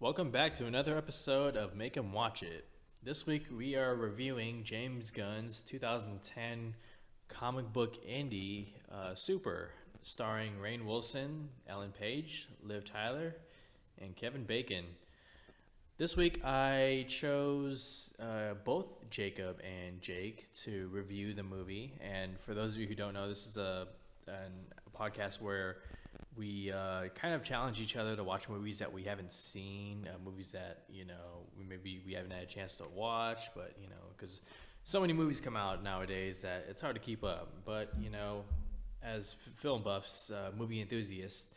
Welcome back to another episode of Make 'em Watch It. This week we are reviewing James Gunn's 2010 comic book indie Super, starring Rainn Wilson, Ellen Page, Liv Tyler, and Kevin Bacon. This week I chose both Jacob and Jake to review the movie. And for those of you who don't know, this is a podcast where we kind of challenge each other to watch movies that we haven't seen, movies that we haven't had a chance to watch, but because so many movies come out nowadays that it's hard to keep up. But as film buffs, movie enthusiasts,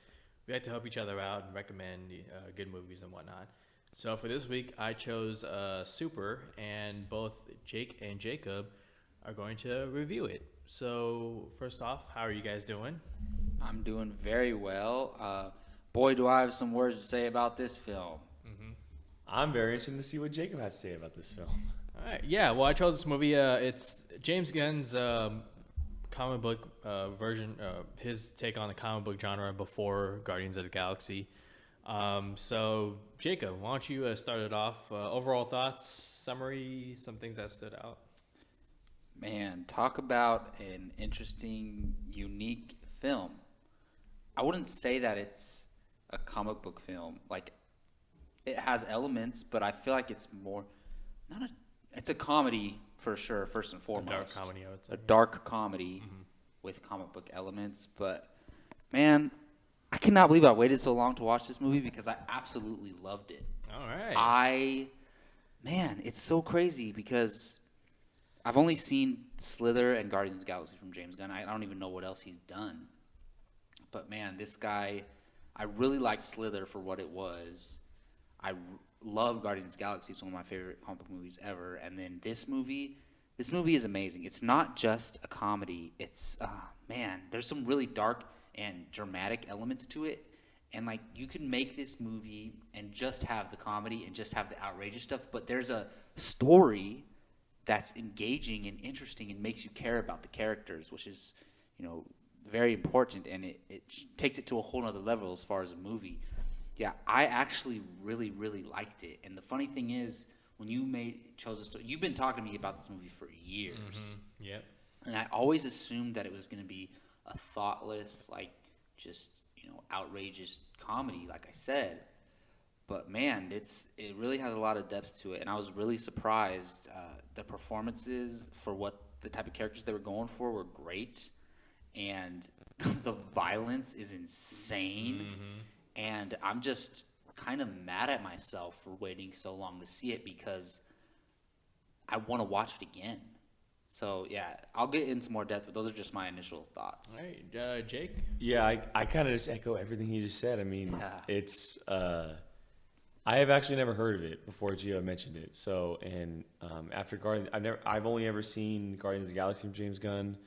we like to help each other out and recommend good movies and whatnot. So for this week, I chose Super, and both Jake and Jacob are going to review it. So first off, how are you guys doing? I'm doing very well. Boy, do I have some words to say about this film. I'm very interested to see what Jacob has to say about this film. All right, yeah. Well, I chose this movie. It's James Gunn's comic book version, his take on the comic book genre before Guardians of the Galaxy. So, Jacob, why don't you start it off? Overall thoughts, summary, some things that stood out. Man, talk about an interesting, unique film. I wouldn't say that it's a comic book film. Like, it has elements, but I feel like it's more it's a comedy for sure, first and foremost. A dark comedy, I would say. A dark comedy with comic book elements. But, man, I cannot believe I waited so long to watch this movie because I absolutely loved it. All right. Man, it's so crazy because I've only seen Slither and Guardians of the Galaxy from James Gunn. I don't even know what else he's done. But, man, this guy, I really liked Slither for what it was. I love Guardians of the Galaxy. It's one of my favorite comic book movies ever. And then this movie is amazing. It's not just a comedy. It's, there's some really dark and dramatic elements to it. And, like, you can make this movie and just have the comedy and just have the outrageous stuff. But there's a story that's engaging and interesting and makes you care about the characters, which is, very important, and it takes it to a whole nother level as far as a movie. Yeah, I actually really, really liked it. And the funny thing is, when you chose a story, you've been talking to me about this movie for years. Yep. And I always assumed that it was going to be a thoughtless, like, just, outrageous comedy, like I said. But, man, it really has a lot of depth to it. And I was really surprised. The performances for what the type of characters they were going for were great. And the violence is insane. And I'm just kind of mad at myself for waiting so long to see it because I want to watch it again. So, yeah, I'll get into more depth, but those are just my initial thoughts. All right, Jake? Yeah, I kind of just echo everything he just said. I mean, it's I have actually never heard of it before Gio mentioned it. So, and after Guardians, I've only ever seen Guardians of the Galaxy from James Gunn.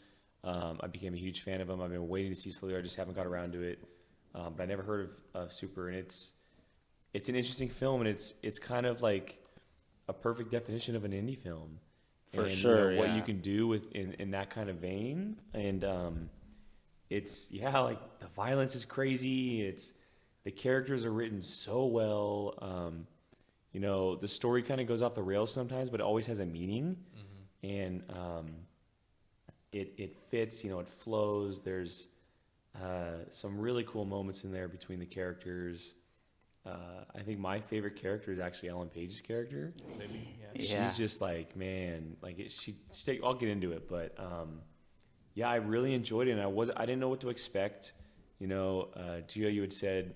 I became a huge fan of him. I've been waiting to see Slither. I just haven't got around to it. But I never heard of Super, and it's an interesting film, and it's kind of like a perfect definition of an indie film. For sure, what you can do with in that kind of vein, and it's like the violence is crazy. It's the characters are written so well. The story kind of goes off the rails sometimes, but it always has a meaning, and it fits. It flows. There's some really cool moments in there between the characters. I think my favorite character is actually Ellen Page's character. Maybe, Yeah. She's just like, man, like I'll get into it, but I really enjoyed it, and I didn't know what to expect. Gio, you had said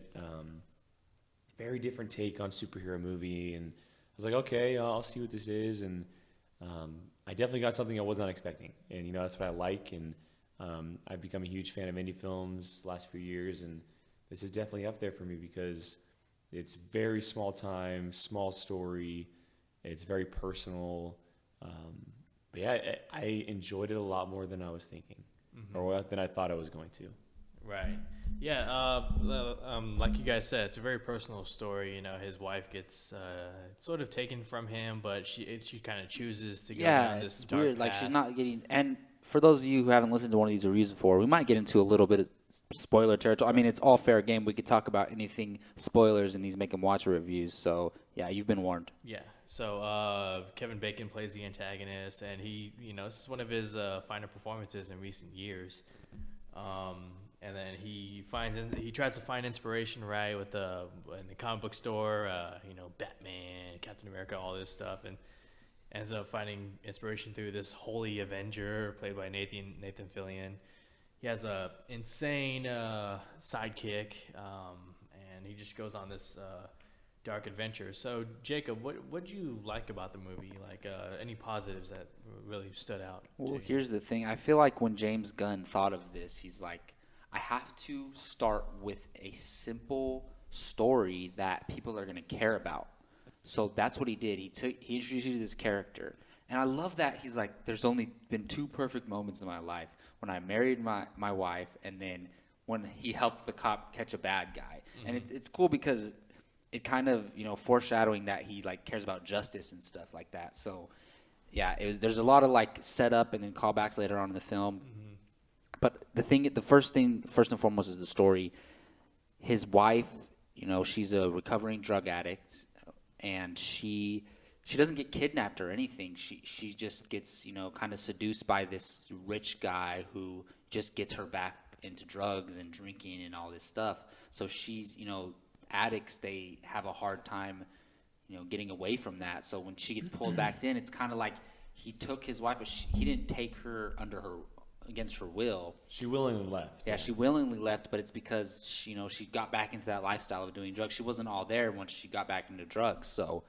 very different take on superhero movie, and I was like, okay, I'll see what this is, and I definitely got something I was not expecting, and that's what I like, and I've become a huge fan of indie films the last few years, and this is definitely up there for me because it's very small time, small story. It's very personal. But yeah, I enjoyed it a lot more than I was thinking, or than I thought I was going to. Right. Yeah. Like you guys said, it's a very personal story. His wife gets sort of taken from him, but she kind of chooses to go down this it's dark weird. path. Like, she's not getting. And for those of you who haven't listened to one of these reviews before, we might get into a little bit of spoiler territory. I mean, it's all fair game. We could talk about anything spoilers in these Make 'em Watch It reviews. So yeah, you've been warned. Yeah. So Kevin Bacon plays the antagonist, and he, this is one of his finer performances in recent years. And then he tries to find inspiration, right, in the comic book store, Batman, Captain America, all this stuff, and ends up finding inspiration through this holy Avenger played by Nathan Fillion. He has a insane sidekick, and he just goes on this dark adventure. So, Jacob, what do you like about the movie? Like, any positives that really stood out? Well, here's the thing. I feel like when James Gunn thought of this, he's like, I have to start with a simple story that people are going to care about. So that's what he did. He introduced you to this character. And I love that he's like, there's only been 2 perfect moments in my life. When I married my wife, and then when he helped the cop catch a bad guy. Mm-hmm. And it's cool because it kind of, foreshadowing that he, like, cares about justice and stuff like that. So, yeah, there's a lot of, like, setup and then callbacks later on in the film. Mm-hmm. But the first and foremost is the story. His wife, she's a recovering drug addict, and she doesn't get kidnapped or anything. She just gets, kind of seduced by this rich guy who just gets her back into drugs and drinking and all this stuff. So she's, addicts, they have a hard time, getting away from that. So when she gets pulled back in, it's kind of like he took his wife, but he didn't take her against her will. She willingly left. Yeah, she willingly left, but it's because she got back into that lifestyle of doing drugs. She wasn't all there once she got back into drugs. So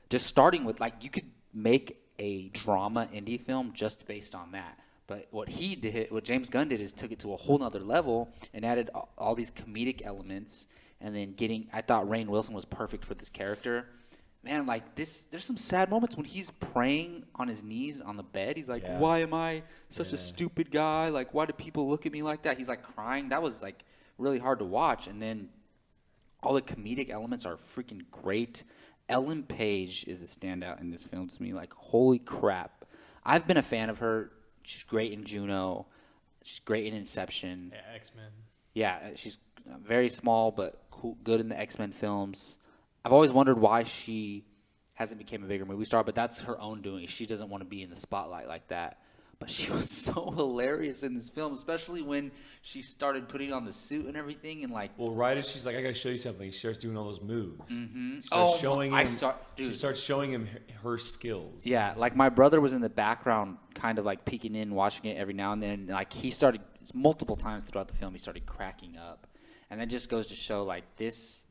just starting with, like, you could make a drama indie film just based on that. But what James Gunn did is took it to a whole nother level and added all these comedic elements. And then I thought Rainn Wilson was perfect for this character. Man, like there's some sad moments when he's praying on his knees on the bed. He's like, why am I such a stupid guy? Like, why do people look at me like that? He's like crying. That was like really hard to watch. And then all the comedic elements are freaking great. Ellen Page is the standout in this film to me. Like, holy crap. I've been a fan of her. She's great in Juno. She's great in Inception. Yeah, X-Men. Yeah, she's very small but cool, good in the X-Men films. I've always wondered why she hasn't become a bigger movie star, but that's her own doing. She doesn't want to be in the spotlight like that. But she was so hilarious in this film, especially when she started putting on the suit and everything, and like. Well, right as she's like, I got to show you something. She starts doing all those moves. Mm-hmm. She starts showing him her skills. Yeah, like my brother was in the background, kind of like peeking in, watching it every now and then. And like he started multiple times throughout the film, he started cracking up, and that just goes to show like this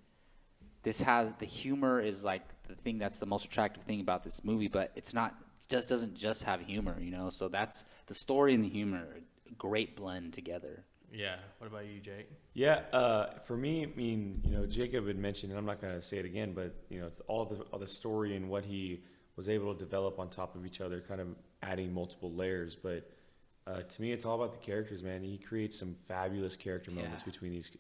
has the humor is like the thing that's the most attractive thing about this movie, but it's not. Doesn't just have humor, so that's the story and the humor, a great blend together. Yeah. What about you, Jake? Yeah. For me, I mean, Jacob had mentioned, and I'm not going to say it again, but it's all the story and what he was able to develop on top of each other, kind of adding multiple layers. But to me, it's all about the characters, man. He creates some fabulous character moments between these,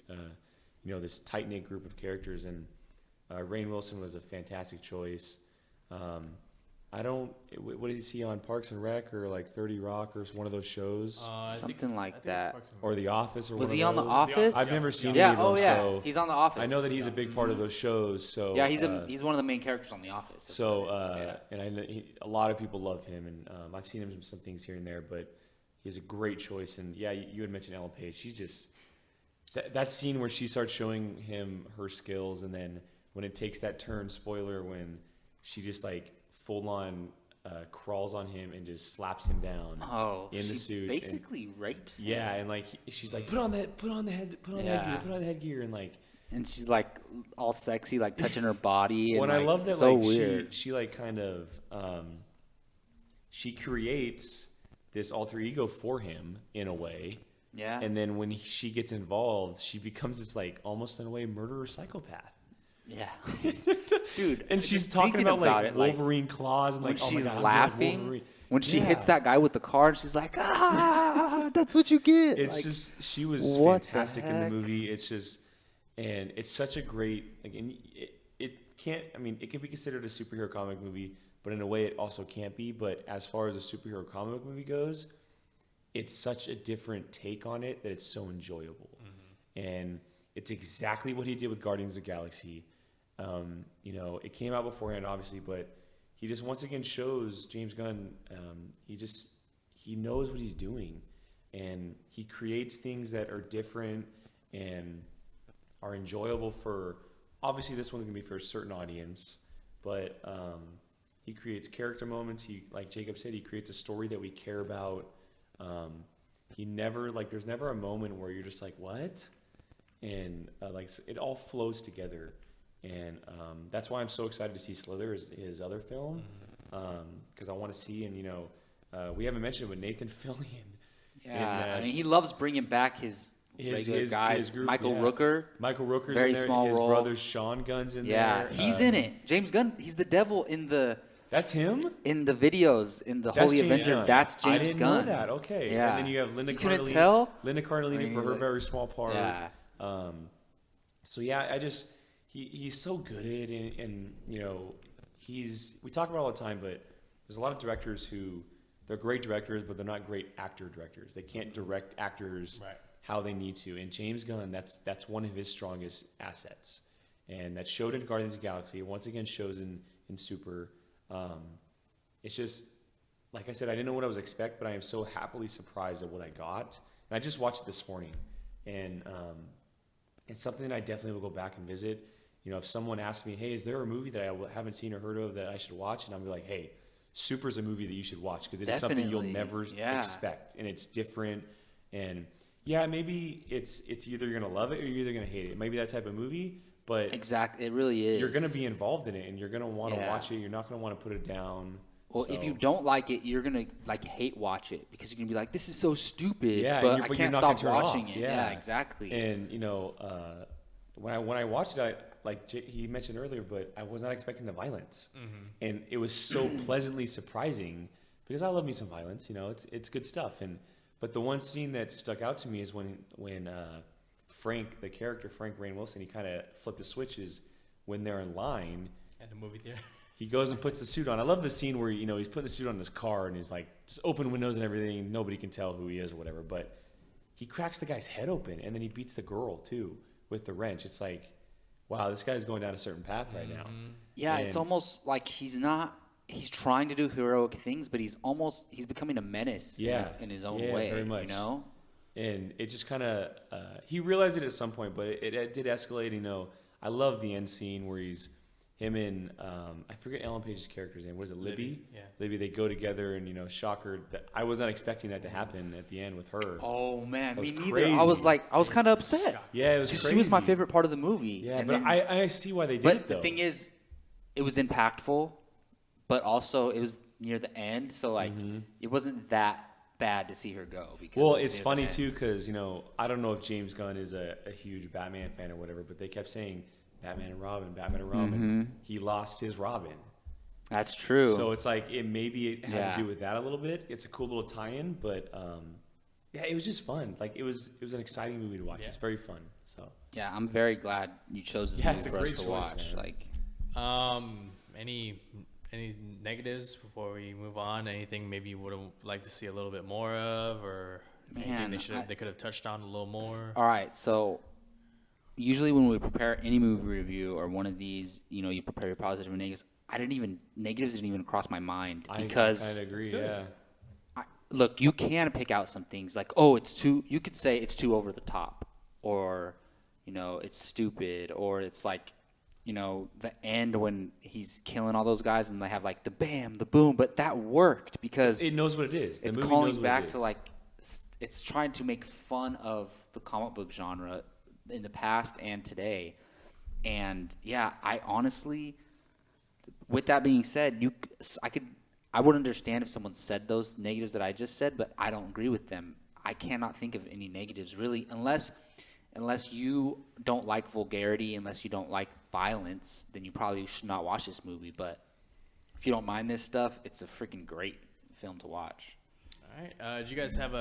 this tight knit group of characters, and Rainn Wilson was a fantastic choice. What is he on, Parks and Rec or like 30 Rock or one of those shows? Something like that. Or The Office or was one he of on those? The Office? I've never seen yeah. any of them. Oh yeah, so he's on The Office. I know that he's a big part of those shows. So yeah, he's one of the main characters on The Office. So and I know a lot of people love him, and I've seen him in some things here and there, but he's a great choice. And yeah, you had mentioned Ellen Page. She's just that scene where she starts showing him her skills, and then when it takes that turn, spoiler, when she just like full on. Crawls on him and just slaps him down in the suit. Basically rapes him. Yeah, and like she's like, put on the headgear, and like, and she's like all sexy, like touching her body. Well, and I like, love that. So like weird. She like kind of she creates this alter ego for him in a way. Yeah. And then when she gets involved, she becomes this like almost in a way murderer psychopath. Yeah, dude. And she's talking about like Wolverine claws and when like, oh she's my God, laughing when she hits that guy with the car, and she's like, that's what you get. It's like, just she was fantastic in the movie. It's just, and it's such a great like, and it can't. I mean, it can be considered a superhero comic movie, but in a way, it also can't be. But as far as a superhero comic movie goes, it's such a different take on it that it's so enjoyable. Mm-hmm. and it's exactly what he did with Guardians of the Galaxy. You know, it came out beforehand, obviously, but he just once again shows James Gunn. He knows what he's doing, and he creates things that are different and are enjoyable for. Obviously, this one's gonna be for a certain audience, but he creates character moments. He, like Jacob said, he creates a story that we care about. He never there's never a moment where you're just like, what? And it all flows together. And that's why I'm so excited to see Slither, his other film, because I want to see. And we haven't mentioned it, but Nathan Fillion. Yeah, I mean, he loves bringing back his regular guys. His group, Michael Rooker. Michael Rooker's very in there. small his role. brother Sean Gunn's in there. Yeah, he's in it. James Gunn. He's the devil in the. That's him? In the videos, in the That's Holy James Avenger, Gunn. that's James I didn't Gunn. know that. Okay. Yeah. And then you have Linda You couldn't Cardellini. tell? Linda Cardellini I mean, for her very small part. Yeah. So yeah, he's so good at it, and we talk about it all the time, but there's a lot of directors who they're great directors, but they're not great actor directors. They can't direct actors how they need to. And James Gunn, that's one of his strongest assets, and that showed in Guardians of the Galaxy. It once again shows in Super. It's just, like I said, I didn't know what I was expecting, but I am so happily surprised at what I got. And I just watched it this morning, and it's something that I definitely will go back and visit. If someone asks me, hey, is there a movie that I haven't seen or heard of that I should watch? And I'm like, hey, Super's a movie that you should watch because it's something you'll never expect, and it's different. And yeah, maybe it's either you're gonna love it or you're either gonna hate it. Maybe that type of movie, but exactly, it really is. You're gonna be involved in it, and you're gonna want to watch it. You're not gonna want to put it down. Well, if you don't like it, you're gonna hate watch it because you're gonna be like, "This is so stupid." Yeah, but I you're can't not stop gonna turn it watching off. it. Yeah. Exactly. And when I watched it, he mentioned earlier, but I was not expecting the violence, and it was so pleasantly surprising because I love me some violence. It's good stuff. But the one scene that stuck out to me is when Frank, the character Frank Rainn Wilson, he kind of flipped the switches when they're in line at the movie theater. He goes and puts the suit on. I love the scene where he's putting the suit on his car and he's like just open windows and everything. Nobody can tell who he is or whatever. But he cracks the guy's head open and then he beats the girl too with the wrench. It's like, wow, this guy's going down a certain path right now. Yeah, it's almost like he's trying to do heroic things, but he's becoming a menace in his own way. Very much. And it just kind of, he realized it at some point, but it did escalate. I love the end scene where him and, I forget Ellen Page's character's name. What is it, Libby? Yeah. Libby, they go together and, shocker. I was not expecting that to happen at the end with her. Oh, man, me neither. Crazy. I was kind of upset. Yeah, it was crazy. She was my favorite part of the movie. Yeah, and but then, I see why they did but it, though. the thing is, it was impactful, but also it was near the end, so, it wasn't that bad to see her go. Well, it's funny, too, because, I don't know if James Gunn is a huge Batman fan or whatever, but they kept saying Batman and Robin. He lost his Robin. That's true. So it's like it had to do with that a little bit. It's a cool little tie-in, but it was just fun. Like it was an exciting movie to watch. Yeah. It's very fun. So yeah, I'm very glad you chose this movie for us to watch. Man. Any negatives before we move on? Anything maybe you would have liked to see a little bit more of, or anything they could have touched on a little more? All right, so usually when we prepare any movie review or one of these, you prepare your positive and negatives. Negatives didn't even cross my mind because I kind of agree. Yeah. Look, you can pick out some things like, oh, it's too. You could say it's too over the top, or it's stupid, or it's like, the end when he's killing all those guys and they have like the bam, the boom, but that worked because it knows what it is. It's calling back to it's trying to make fun of the comic book genre in the past and today. And yeah, I honestly, with that being said, I would understand if someone said those negatives that I just said, but I don't agree with them. I cannot think of any negatives really, unless you don't like vulgarity, unless you don't like violence, then you probably should not watch this movie. But if you don't mind this stuff, it's a freaking great film to watch. All right. Did you guys have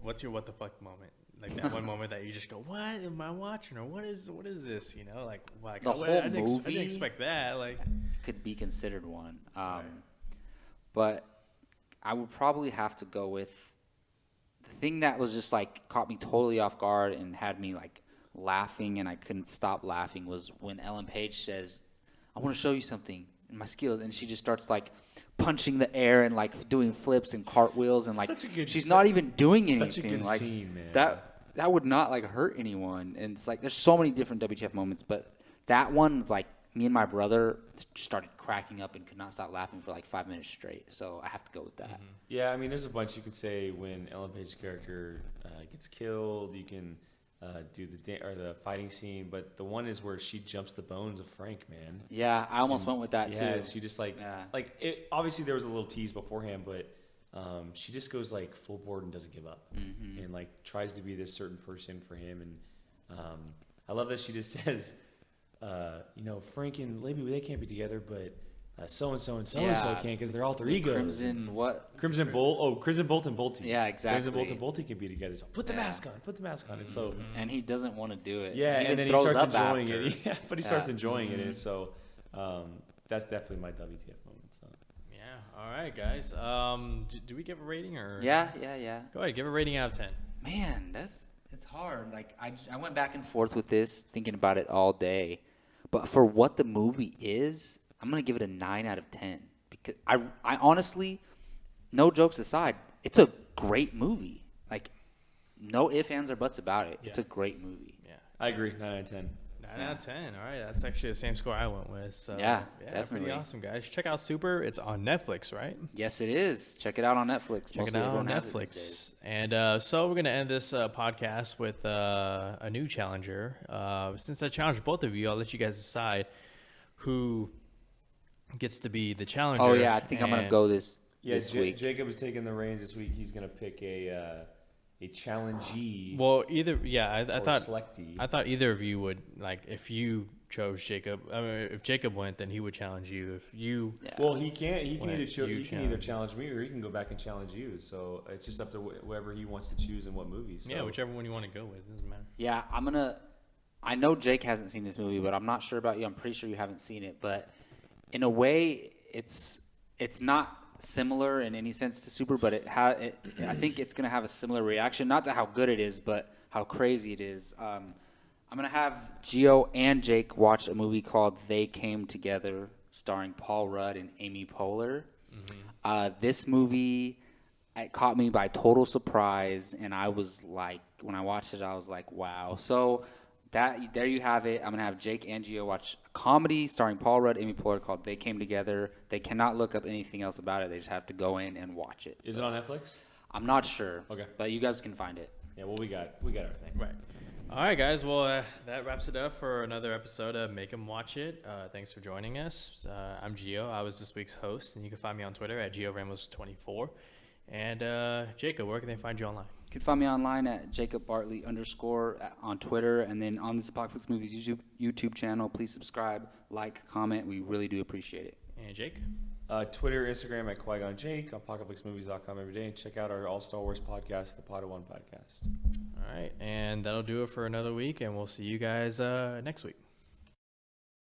what's your what the fuck moment? Like that one moment that you just go, what am I watching? Or what is this? The whole movie, I didn't expect that. Could be considered one. But I would probably have to go with the thing that was just like caught me totally off guard and had me like laughing and I couldn't stop laughing was when Ellen Page says, "I want to show you something in my skills," and she just starts like punching the air and like doing flips and cartwheels and like she's not even doing anything. Such a good like scene, man. that would not like hurt anyone. And it's like there's so many different WTF moments, but that one's like me and my brother started cracking up and could not stop laughing for like 5 minutes straight. So I have to go with that. Mm-hmm. Yeah, I mean, there's a bunch you can say when Ellen Page's character gets killed. You can do the fighting scene, but the one is where she jumps the bones of Frank, man. Yeah, I almost went with that too. Yeah, she just like it. Obviously, there was a little tease beforehand, but she just goes like full board and doesn't give up, and like tries to be this certain person for him. And I love that she just says, Frank and Libby, they can't be together, but so and so and so and so can because they're alter egos. Crimson Bolt. Oh, Crimson Bolt and Bolty. Yeah, exactly. Crimson Bolt and Bolty can be together. So put the mask on. Put the mask on. And so. And he doesn't want to do it. Yeah, and then he starts enjoying it. Yeah, but he starts enjoying it, and so that's definitely my WTF moment. So. Yeah. All right, guys. Do we give a rating or? Yeah. Go ahead. Give a rating out of 10. Man, it's hard. Like I went back and forth with this, thinking about it all day, but for what the movie is, I'm gonna give it a 9 out of 10 because I honestly, no jokes aside, it's a great movie. Like, no ifs, ands, or buts about it. It's a great movie. Yeah, I agree. 9 out of 10. 9 out of 10. All right, that's actually the same score I went with. So yeah, definitely pretty awesome, guys. Check out Super. It's on Netflix, right? Yes, it is. Check it out on Netflix. Check it out on Netflix. And so we're gonna end this podcast with a new challenger. Since I challenged both of you, I'll let you guys decide who gets to be the challenger. Oh yeah, I think I'm gonna go this week. Jacob is taking the reins this week. He's gonna pick a challengee. Well, I thought selectee. I thought either of you would like if you chose Jacob. I mean, if Jacob went, then he would challenge you. If you, well, he can either challenge me or he can go back and challenge you. So it's just up to whoever he wants to choose and what movies. So. Yeah, whichever one you want to go with, doesn't matter. Yeah, I know Jake hasn't seen this movie, but I'm not sure about you. I'm pretty sure you haven't seen it, but in a way, it's not similar in any sense to Super, but I think it's going to have a similar reaction, not to how good it is, but how crazy it is. I'm going to have Gio and Jake watch a movie called They Came Together, starring Paul Rudd and Amy Poehler. This movie, it caught me by total surprise, and I was like, when I watched it, I was like, wow. So there you have it. I'm going to have Jake and Gio watch a comedy starring Paul Rudd, Amy Poehler called They Came Together. They cannot look up anything else about it. They just have to go in and watch it. Is it on Netflix? I'm not sure. Okay. But you guys can find it. Yeah, well, we got everything. Right. All right, guys. Well, that wraps it up for another episode of Make 'Em Watch It. Thanks for joining us. I'm Gio. I was this week's host, and you can find me on Twitter at GioRamos24. And Jacob, where can they find you online? You can find me online at JacobBartley _ on Twitter, and then on this Apocalypse Movies YouTube channel. Please subscribe, like, comment. We really do appreciate it. And Jake? Twitter, Instagram at Qui-Gon Jake, apocalypsemovies.com every day. And check out our All Star Wars podcast, the Pod of One podcast. All right, and that'll do it for another week, and we'll see you guys next week.